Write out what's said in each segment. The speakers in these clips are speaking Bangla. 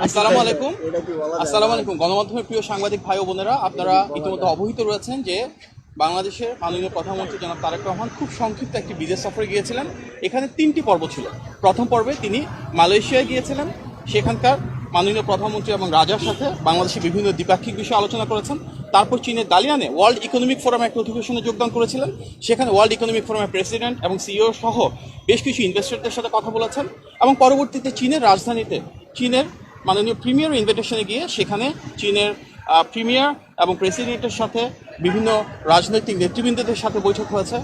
আসসালামু আলাইকুম। আসসালামু আলাইকুম গণমাধ্যমের প্রিয় সাংবাদিক ভাই ও বোনেরা, আপনারা ইতিমধ্যে অবহিত রয়েছেন যে বাংলাদেশের মাননীয় প্রধানমন্ত্রী জনাব তারেক রহমান খুব সংক্ষিপ্ত একটি বিদেশ সফরে গিয়েছিলেন। এখানে 3টি পর্ব ছিল। প্রথম পর্বে তিনি মালয়েশিয়ায় গিয়েছিলেন, সেখানকার মাননীয় প্রধানমন্ত্রী এবং রাজার সাথে বাংলাদেশের বিভিন্ন দ্বিপাক্ষিক বিষয়ে আলোচনা করেছেন। তারপর চীনের দালিয়ানে ওয়ার্ল্ড ইকোনমিক ফোরামে একটা অধিবেশনে যোগদান করেছিলেন। সেখানে ওয়ার্ল্ড ইকোনমিক ফোরামের প্রেসিডেন্ট এবং সিইও সহ বেশ কিছু ইনভেস্টরদের সাথে কথা বলেছেন এবং পরবর্তীতে চীনের রাজধানীতে চীনের মাননীয় প্রিমিয়ার ইনভিটেশনে গিয়ে সেখানে চীনের প্রিমিয়ার এবং প্রেসিডেন্টের সাথে বিভিন্ন রাজনৈতিক নেতৃবৃন্দদের সাথে বৈঠক হয়েছে।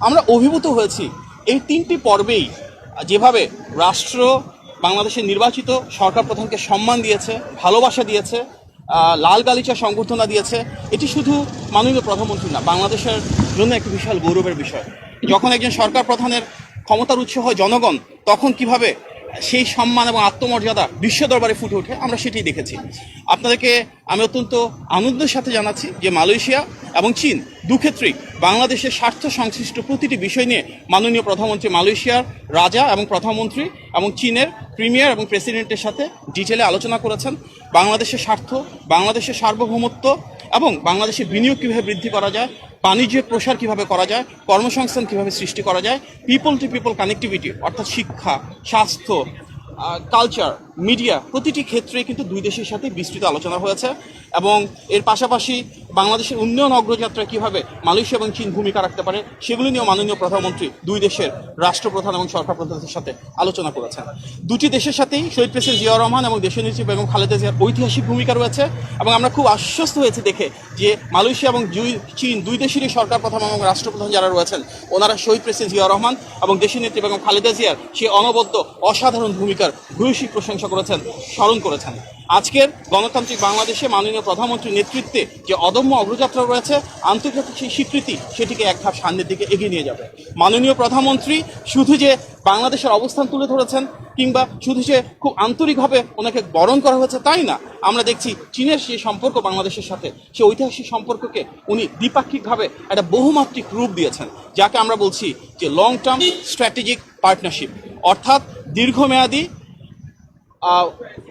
আমরা অভিভূত হয়েছি এই 3টি পর্বেই যেভাবে রাষ্ট্র বাংলাদেশের নির্বাচিত সরকার প্রধানকে সম্মান দিয়েছে, ভালোবাসা দিয়েছে, লাল গালিচা সংবর্ধনা দিয়েছে। এটি শুধু মাননীয় প্রধানমন্ত্রী না, বাংলাদেশের জন্য একটি বিশাল গৌরবের বিষয়। যখন একজন সরকার প্রধানের ক্ষমতার উৎস হয় জনগণ, তখন কিভাবে সেই সম্মান এবং আত্মমর্যাদা বিশ্ব দরবারে ফুটে ওঠে, আমরা সেটাই দেখেছি। আপনাদেরকে আমি অত্যন্ত আনন্দের সাথে জানাচ্ছি যে মালয়েশিয়া এবং চীন দুক্ষেত্রেই বাংলাদেশের স্বার্থ সংশ্লিষ্ট প্রতিটি বিষয় নিয়ে মাননীয় প্রধানমন্ত্রী মালয়েশিয়ার রাজা এবং প্রধানমন্ত্রী এবং চীনের প্রিমিয়ার এবং প্রেসিডেন্টের সাথে ডিটেলে আলোচনা করেছেন। বাংলাদেশের স্বার্থ, বাংলাদেশের সার্বভৌমত্ব এবং বাংলাদেশের বিনিয়োগ কীভাবে বৃদ্ধি করা যায়, বাণিজ্যের প্রসার কীভাবে করা যায়, কর্মসংস্থান কীভাবে সৃষ্টি করা যায়, পিপল টু পিপল কানেক্টিভিটি অর্থাৎ শিক্ষা, স্বাস্থ্য, কালচার, মিডিয়া প্রতিটি ক্ষেত্রেই কিন্তু দুই দেশের সাথে বিস্তৃত আলোচনা হয়েছে। এবং এর পাশাপাশি বাংলাদেশের উন্নয়ন অগ্রযাত্রায় কীভাবে মালয়েশিয়া এবং চীন ভূমিকা রাখতে পারে সেগুলি নিয়েও মাননীয় প্রধানমন্ত্রী দুই দেশের রাষ্ট্রপ্রধান এবং সরকার প্রধানদের সাথে আলোচনা করেছেন। দুটি দেশের সাথেই শহীদ প্রেসিডেন্ট জিয়াউর রহমান এবং দেশনেত্রী বেগম খালেদা জিয়ার ঐতিহাসিক ভূমিকা রয়েছে এবং আমরা খুব আশ্বস্ত হয়েছি দেখে যে মালয়েশিয়া এবং চীন দুই দেশেরই সরকার প্রধান এবং রাষ্ট্রপ্রধান যারা রয়েছেন ওনারা শহীদ প্রেসিডেন্ট জিয়াউর রহমান এবং দেশনেত্রী বেগম খালেদা জিয়ার সেই অনবদ্য অসাধারণ ভূমিকার ভূয়সী প্রশংসা করেছেন, স্মরণ করেছেন। আজকের গণতান্ত্রিক বাংলাদেশে মাননীয় প্রধানমন্ত্রীর নেতৃত্বে যে অদম্য অগ্রযাত্রা রয়েছে, আন্তর্জাতিক সেই স্বীকৃতি সেটিকে এক ধাপ সামনের দিকে এগিয়ে নিয়ে যাবে। মাননীয় প্রধানমন্ত্রী শুধু যে বাংলাদেশের অবস্থান তুলে ধরেছেন কিংবা শুধু যে খুব আন্তরিকভাবে ওনাকে বরণ করা হয়েছে তাই না, আমরা দেখছি চীনের সেই সম্পর্ক বাংলাদেশের সাথে, সেই ঐতিহাসিক সম্পর্ককে উনি দ্বিপাক্ষিকভাবে একটা বহুমাত্রিক রূপ দিয়েছেন, যাকে আমরা বলছি যে লং টার্ম স্ট্র্যাটেজিক পার্টনারশিপ, অর্থাৎ দীর্ঘমেয়াদী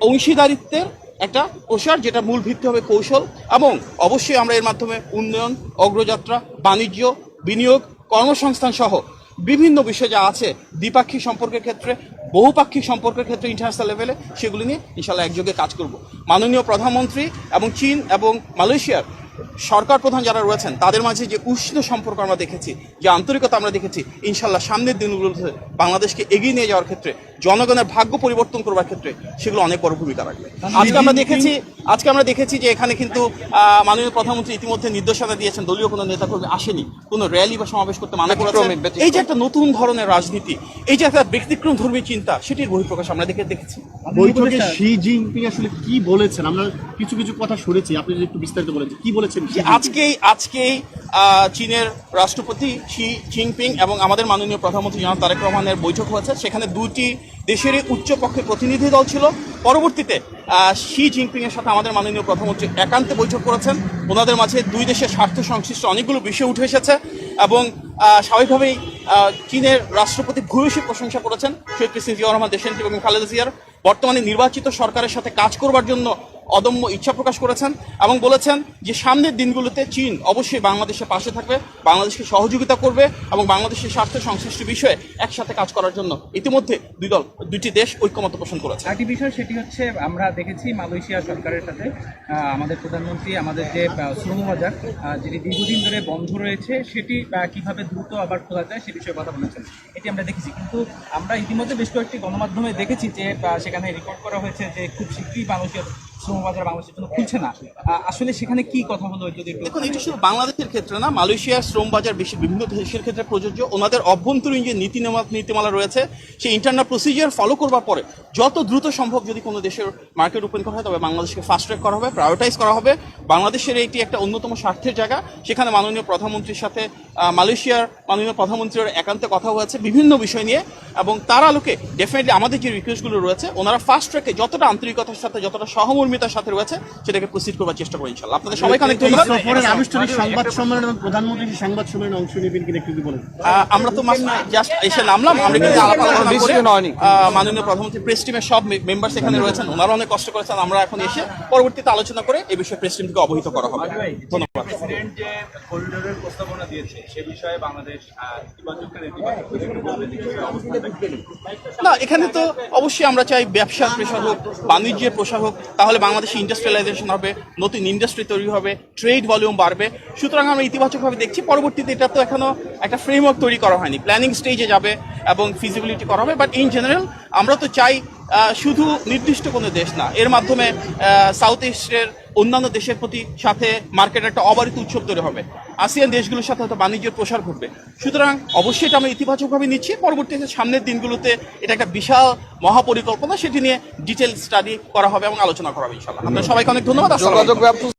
অংশীদারিত্বের একটা প্রসার, যেটা মূল ভিত্তি হবে কৌশল। এবং অবশ্যই আমরা এর মাধ্যমে উন্নয়ন, অগ্রযাত্রা, বাণিজ্য, বিনিয়োগ, কর্মসংস্থান সহ বিভিন্ন বিষয় যা আছে দ্বিপাক্ষিক সম্পর্কের ক্ষেত্রে, বহুপাক্ষিক সম্পর্কের ক্ষেত্রে ইন্টারন্যাশনাল লেভেলে, সেগুলি নিয়ে ইনশাআল্লাহ একযোগে কাজ করব। মাননীয় প্রধানমন্ত্রী এবং চীন এবং মালয়েশিয়ার সরকার প্রধান যারা রয়েছেন তাদের মাঝে যে উষ্ণ সম্পর্ক আমরা দেখেছি, যে আন্তরিকতা আমরা দেখেছি, ইনশাআল্লাহ সামনের দিনগুলোতে বাংলাদেশকে এগিয়ে নিয়ে যাওয়ার ক্ষেত্রে, জনগণের ভাগ্য পরিবর্তন করবার ক্ষেত্রে সেগুলো অনেক বড় ভূমিকা রাখবে। আজকে আমরা দেখেছি যে এখানে কিন্তু মাননীয় প্রধানমন্ত্রী ইতিমধ্যে নির্দেশনা দিয়েছেন, দলীয় কোনো নেতাকর্মী আসেনি, কোনো র্যালি বা সমাবেশ করতে মানা করেছেন। এই যে একটা নতুন ধরনের রাজনীতি, এই যে একটা ব্যতিক্রম ধর্মী চিন্তা, সেটির বহিঃপ্রকাশ আমরা দেখেছি। বৈঠকে শি জিনপিং আসলে কি বলেছেন? আমরা কিছু কিছু কথা শুনেছি, আপনি যদি একটু বিস্তারিত বলেন কি বলেছেন। আজকেই চীনের রাষ্ট্রপতি শি জিনপিং এবং আমাদের মাননীয় প্রধানমন্ত্রী জনাব তারেক রহমানের বৈঠক হয়েছে। সেখানে দুটি দেশেরই উচ্চপক্ষের প্রতিনিধি দল ছিল। পরবর্তীতে শি জিনপিং এর সাথে আমাদের মাননীয় প্রধানমন্ত্রী একান্তে বৈঠক করেছেন। ওনাদের মাঝে দুই দেশের স্বার্থ সংশ্লিষ্ট অনেকগুলো বিষয় উঠে এসেছে এবং স্বাভাবিকভাবেই চীনের রাষ্ট্রপতি ভূয়সী প্রশংসা করেছেন শহীদ প্রেসিডেন্ট জিয়াউর রহমান, দেশনেত্রী বেগম খালেদা জিয়ার বর্তমানে নির্বাচিত সরকারের সাথে কাজ করবার জন্য অদম্য ইচ্ছা প্রকাশ করেছেন এবং বলেছেন যে সামনের দিনগুলোতে চীন অবশ্যই বাংলাদেশের পাশে থাকবে, বাংলাদেশকে সহযোগিতা করবে এবং বাংলাদেশের স্বার্থ সংশ্লিষ্ট বিষয়ে একসাথে কাজ করার জন্য ইতিমধ্যে দুটি দেশ ঐক্যমত পোষণ করেছে। একটি বিষয় সেটি হচ্ছে, আমরা দেখেছি মালয়েশিয়া সরকারের সাথে আমাদের প্রধানমন্ত্রী আমাদের যে শ্রম বাজার যেটি দীর্ঘদিন ধরে বন্ধ রয়েছে সেটি কিভাবে দ্রুত আবার খোলা যায় সে বিষয়ে কথা বলেছেন, এটি আমরা দেখেছি। কিন্তু আমরা ইতিমধ্যে বেশ কয়েকটি গণমাধ্যমে দেখেছি যে সেখানে রিপোর্ট করা হয়েছে যে খুব শীঘ্রই মালয়েশিয়ার শ্রমবাজার বাংলাদেশের জন্য খুলছে না। আসলে সেখানে কি কথা হলো যদি দেখুন, এটি শুধু বাংলাদেশের ক্ষেত্রে না, মালয়েশিয়ার শ্রমবাজার বিভিন্ন দেশের ক্ষেত্রে প্রযোজ্য। ওনাদের অভ্যন্তরীণ যে নীতিমালা রয়েছে সেই ইন্টারনাল প্রসিজিয়ার ফলো করবার পরে যত দ্রুত সম্ভব যদি কোনো দেশের মার্কেট ওপেন করা হয় তবে বাংলাদেশকে ফাস্ট ট্র্যাক করা হবে, প্রায়োরিটাইজ করা হবে। বাংলাদেশের এটি একটা অন্যতম স্বার্থের জায়গা। সেখানে মাননীয় প্রধানমন্ত্রীর সাথে মালয়েশিয়ার মাননীয় প্রধানমন্ত্রীর একান্তে কথা হয়েছে বিভিন্ন বিষয় নিয়ে এবং তার আলোকে ডেফিনেটলি আমাদের যে রিকোয়েস্টগুলো রয়েছে ওনারা ফাস্ট ট্র্যাকে যতটা আন্তরিকতার সাথে, যতটা সহমর্মিতা সহমর্মিতার সাথে রয়েছে সেটাকে প্রসিড করবার চেষ্টা করবো ইনশাল্লাহ। আপনাদের সবাইকে অনেক ধন্যবাদ। সফরের আনুষ্ঠানিক সংবাদ সম্মেলন এবং প্রধানমন্ত্রী সেই সংবাদ সম্মেলনে অংশ নেবেন কিনা একটু যদি বলেন। আমরা তো জাস্ট এসে নামলাম, আমরা কিন্তু আলাপ আলোচনা করে মাননীয় প্রধানমন্ত্রী প্রেস টিমের সব মেম্বার্স এখানে রয়েছেন, ওনারা অনেক কষ্ট করেছেন। আমরা এখন এসে পরবর্তীতে আলোচনা করে এই বিষয়ে প্রেস টিমকে অবহিত করা হবে। ধন্যবাদ। প্রেসিডেন্ট যে করিডোরের প্রস্তাবনা দিয়েছে সে বিষয়ে বাংলাদেশ ইতিবাচক না নেতিবাচক একটু বলবেন এই বিষয়ে অবস্থানটা কি? না, এখানে তো অবশ্যই আমরা চাই ব্যবসার প্রসার হোক, বাণিজ্যের প্রসার হোক, তাহলে বাংলাদেশে ইন্ডাস্ট্রিয়ালাইজেশন হবে, নতুন ইন্ডাস্ট্রি তৈরি হবে, ট্রেড ভলিউম বাড়বে। সুতরাং আমরা ইতিবাচকভাবে দেখছি। পরবর্তীতে এটা তো এখনো একটা ফ্রেমওয়ার্ক তৈরি করা হয়নি, প্ল্যানিং স্টেজে যাবে এবং ফিজিবিলিটি করা হবে। বাট ইন জেনারেল আমরা তো চাই শুধু নির্দিষ্ট কোনো দেশ না, এর মাধ্যমে সাউথ এশিয়ার অন্যান্য দেশের প্রতি সাথে মার্কেটের একটা অবারিত উৎসব তৈরি হবে, আসিয়ান দেশগুলোর সাথে হয়তো বাণিজ্যের প্রসার ঘটবে। সুতরাং অবশ্যই এটা আমরা ইতিবাচকভাবে নিচ্ছি। পরবর্তীতে সামনের দিনগুলোতে এটা একটা বিশাল মহাপরিকল্পনা, সেটি নিয়ে ডিটেল স্টাডি করা হবে এবং আলোচনা করা হবে ইনশাআল্লাহ। আপনাদের সবাইকে অনেক ধন্যবাদ। আসসালামু আলাইকুম।